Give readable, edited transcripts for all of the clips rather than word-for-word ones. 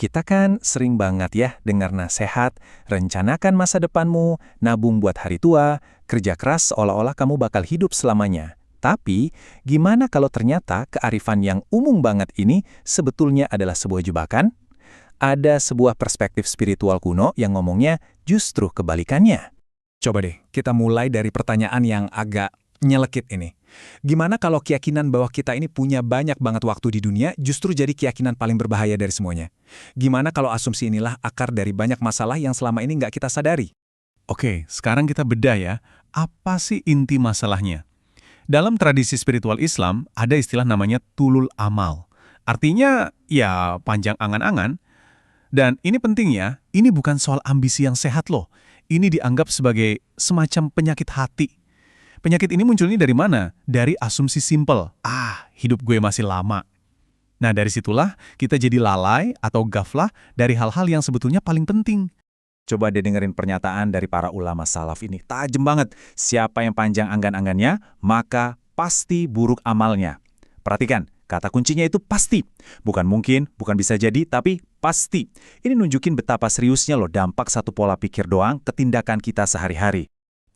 Kita kan sering banget ya dengar nasihat, rencanakan masa depanmu, nabung buat hari tua, kerja keras seolah-olah kamu bakal hidup selamanya. Tapi, gimana kalau ternyata kearifan yang umum banget ini sebetulnya adalah sebuah jebakan? Ada sebuah perspektif spiritual kuno yang ngomongnya justru kebalikannya. Coba deh, kita mulai dari pertanyaan yang agak nyelekit ini. Gimana kalau keyakinan bahwa kita ini punya banyak banget waktu di dunia justru jadi keyakinan paling berbahaya dari semuanya? Gimana kalau asumsi inilah akar dari banyak masalah yang selama ini nggak kita sadari? Oke, sekarang kita bedah ya. Apa sih inti masalahnya? Dalam tradisi spiritual Islam, ada istilah namanya tulul amal. Artinya, ya panjang angan-angan. Dan ini penting ya, ini bukan soal ambisi yang sehat loh. Ini dianggap sebagai semacam penyakit hati. Penyakit ini munculnya dari mana? Dari asumsi simpel. Hidup gue masih lama. Nah, dari situlah kita jadi lalai atau gaflah dari hal-hal yang sebetulnya paling penting. Coba deh dengerin pernyataan dari para ulama salaf ini. Tajam banget. Siapa yang panjang angan-angannya, maka pasti buruk amalnya. Perhatikan, kata kuncinya itu pasti. Bukan mungkin, bukan bisa jadi, tapi pasti. Ini nunjukin betapa seriusnya loh dampak satu pola pikir doang ke tindakan kita sehari-hari.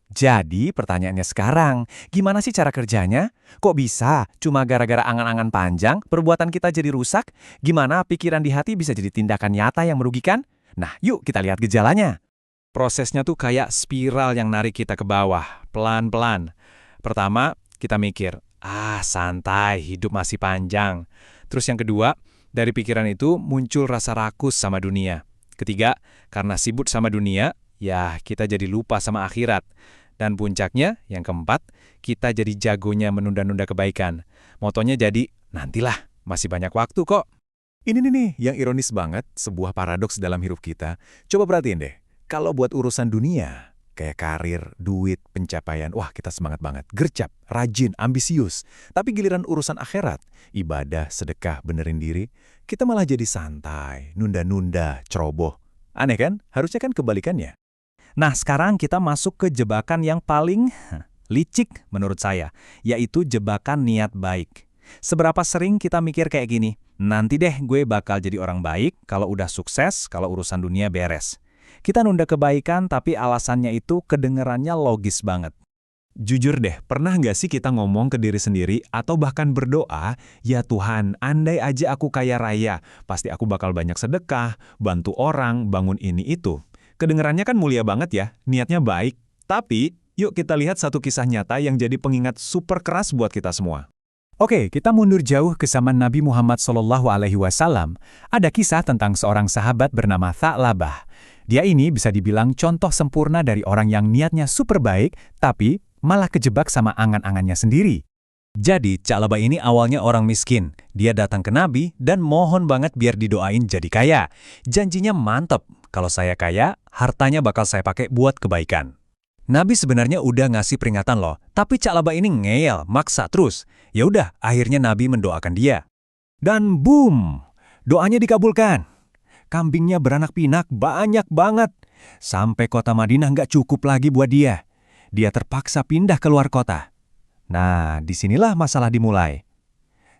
Jadi pertanyaannya sekarang, gimana sih cara kerjanya? Kok bisa? Cuma gara-gara angan-angan panjang, perbuatan kita jadi rusak? Gimana pikiran di hati bisa jadi tindakan nyata yang merugikan? Nah, yuk kita lihat gejalanya. Prosesnya tuh kayak spiral yang narik kita ke bawah, pelan-pelan. Pertama, kita mikir, santai, hidup masih panjang. Terus yang kedua, dari pikiran itu muncul rasa rakus sama dunia. Ketiga, karena sibuk sama dunia, ya kita jadi lupa sama akhirat. Dan puncaknya, yang keempat, kita jadi jagonya menunda-nunda kebaikan. Motonya jadi, nantilah, masih banyak waktu kok. Ini nih yang ironis banget, sebuah paradoks dalam hidup kita. Coba perhatiin deh, kalau buat urusan dunia, kayak karir, duit, pencapaian, wah kita semangat banget, gercep, rajin, ambisius. Tapi giliran urusan akhirat, ibadah, sedekah, benerin diri, kita malah jadi santai, nunda-nunda, ceroboh. Aneh kan? Harusnya kan kebalikannya. Nah, sekarang kita masuk ke jebakan yang paling licik menurut saya, yaitu jebakan niat baik. Seberapa sering kita mikir kayak gini, nanti deh gue bakal jadi orang baik kalau udah sukses, kalau urusan dunia beres. Kita nunda kebaikan tapi alasannya itu kedengerannya logis banget. Jujur deh, pernah nggak sih kita ngomong ke diri sendiri atau bahkan berdoa, ya Tuhan, andai aja aku kaya raya, pasti aku bakal banyak sedekah, bantu orang, bangun ini itu. Kedengerannya kan mulia banget ya, niatnya baik. Tapi, yuk kita lihat satu kisah nyata yang jadi pengingat super keras buat kita semua. Oke, kita mundur jauh ke zaman Nabi Muhammad SAW. Ada kisah tentang seorang sahabat bernama Tha'labah. Dia ini bisa dibilang contoh sempurna dari orang yang niatnya super baik, tapi malah kejebak sama angan-angannya sendiri. Jadi, Tha'labah ini awalnya orang miskin. Dia datang ke Nabi dan mohon banget biar didoain jadi kaya. Janjinya mantep, kalau saya kaya, hartanya bakal saya pakai buat kebaikan. Nabi sebenarnya udah ngasih peringatan loh, tapi Tha'labah ini ngeyel, maksa terus. Ya udah, akhirnya Nabi mendoakan dia. Dan boom, doanya dikabulkan. Kambingnya beranak pinak banyak banget. Sampai kota Madinah nggak cukup lagi buat dia. Dia terpaksa pindah keluar kota. Nah, disinilah masalah dimulai.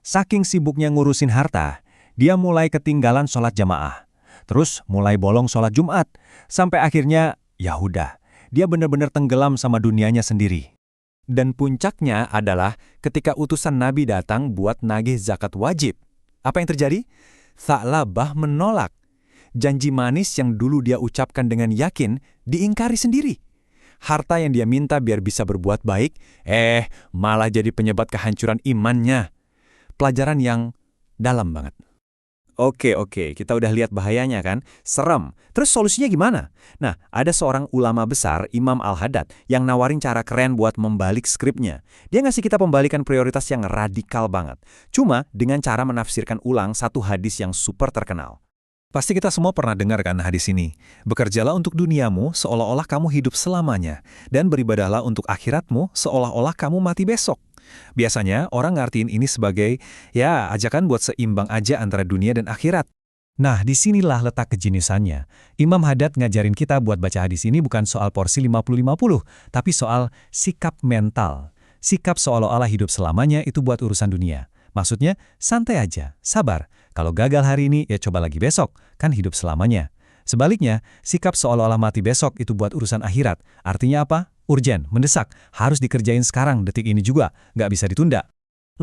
Saking sibuknya ngurusin harta, dia mulai ketinggalan sholat jamaah. Terus mulai bolong sholat Jumat. Sampai akhirnya, ya udah, dia benar-benar tenggelam sama dunianya sendiri. Dan puncaknya adalah ketika utusan Nabi datang buat nagih zakat wajib. Apa yang terjadi? Tha'labah menolak. Janji manis yang dulu dia ucapkan dengan yakin, diingkari sendiri. Harta yang dia minta biar bisa berbuat baik, malah jadi penyebab kehancuran imannya. Pelajaran yang dalam banget. Oke, kita udah lihat bahayanya kan? Serem. Terus solusinya gimana? Nah, ada seorang ulama besar, Imam Al-Haddad, yang nawarin cara keren buat membalik skripnya. Dia ngasih kita pembalikan prioritas yang radikal banget. Cuma dengan cara menafsirkan ulang satu hadis yang super terkenal. Pasti kita semua pernah dengar kan hadis ini. Bekerjalah untuk duniamu seolah-olah kamu hidup selamanya. Dan beribadahlah untuk akhiratmu seolah-olah kamu mati besok. Biasanya orang ngartiin ini sebagai, ya ajakan buat seimbang aja antara dunia dan akhirat. Nah, disinilah letak kejeniusannya. Imam Haddad ngajarin kita buat baca hadis ini bukan soal porsi 50-50, tapi soal sikap mental. Sikap seolah-olah hidup selamanya itu buat urusan dunia. Maksudnya, santai aja, sabar. Kalau gagal hari ini, ya coba lagi besok, kan hidup selamanya. Sebaliknya, sikap seolah-olah mati besok itu buat urusan akhirat. Artinya apa? Urgen, mendesak, harus dikerjain sekarang, detik ini juga, nggak bisa ditunda.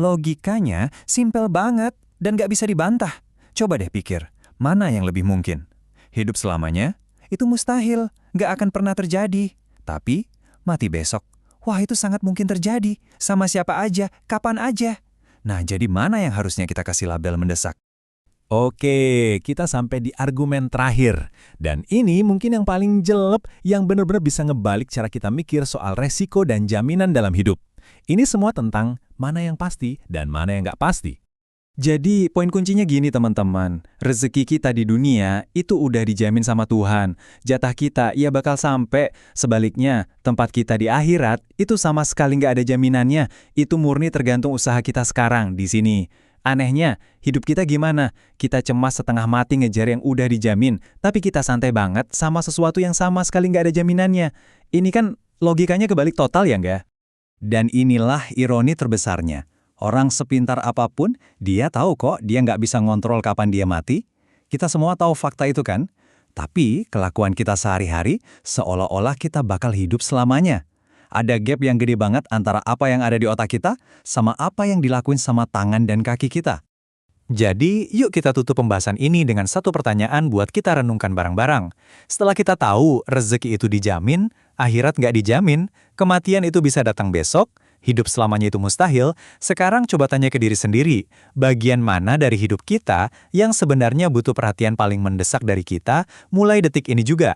Logikanya simpel banget dan nggak bisa dibantah. Coba deh pikir, mana yang lebih mungkin? Hidup selamanya? Itu mustahil, nggak akan pernah terjadi. Tapi, mati besok, wah itu sangat mungkin terjadi, sama siapa aja, kapan aja. Nah, jadi mana yang harusnya kita kasih label mendesak? Oke, kita sampai di argumen terakhir. Dan ini mungkin yang paling jelek, yang benar-benar bisa ngebalik cara kita mikir soal resiko dan jaminan dalam hidup. Ini semua tentang mana yang pasti dan mana yang nggak pasti. Jadi, poin kuncinya gini teman-teman, rezeki kita di dunia itu udah dijamin sama Tuhan. Jatah kita ia bakal sampai. Sebaliknya, tempat kita di akhirat itu sama sekali nggak ada jaminannya. Itu murni tergantung usaha kita sekarang di sini. Anehnya, hidup kita gimana? Kita cemas setengah mati ngejar yang udah dijamin, tapi kita santai banget sama sesuatu yang sama sekali nggak ada jaminannya. Ini kan logikanya kebalik total ya nggak? Dan inilah ironi terbesarnya. Orang sepintar apapun, dia tahu kok dia nggak bisa ngontrol kapan dia mati. Kita semua tahu fakta itu kan? Tapi kelakuan kita sehari-hari seolah-olah kita bakal hidup selamanya. Ada gap yang gede banget antara apa yang ada di otak kita sama apa yang dilakuin sama tangan dan kaki kita. Jadi, yuk kita tutup pembahasan ini dengan satu pertanyaan buat kita renungkan bareng-bareng. Setelah kita tahu rezeki itu dijamin, akhirat nggak dijamin, kematian itu bisa datang besok, hidup selamanya itu mustahil, sekarang coba tanya ke diri sendiri, bagian mana dari hidup kita yang sebenarnya butuh perhatian paling mendesak dari kita mulai detik ini juga?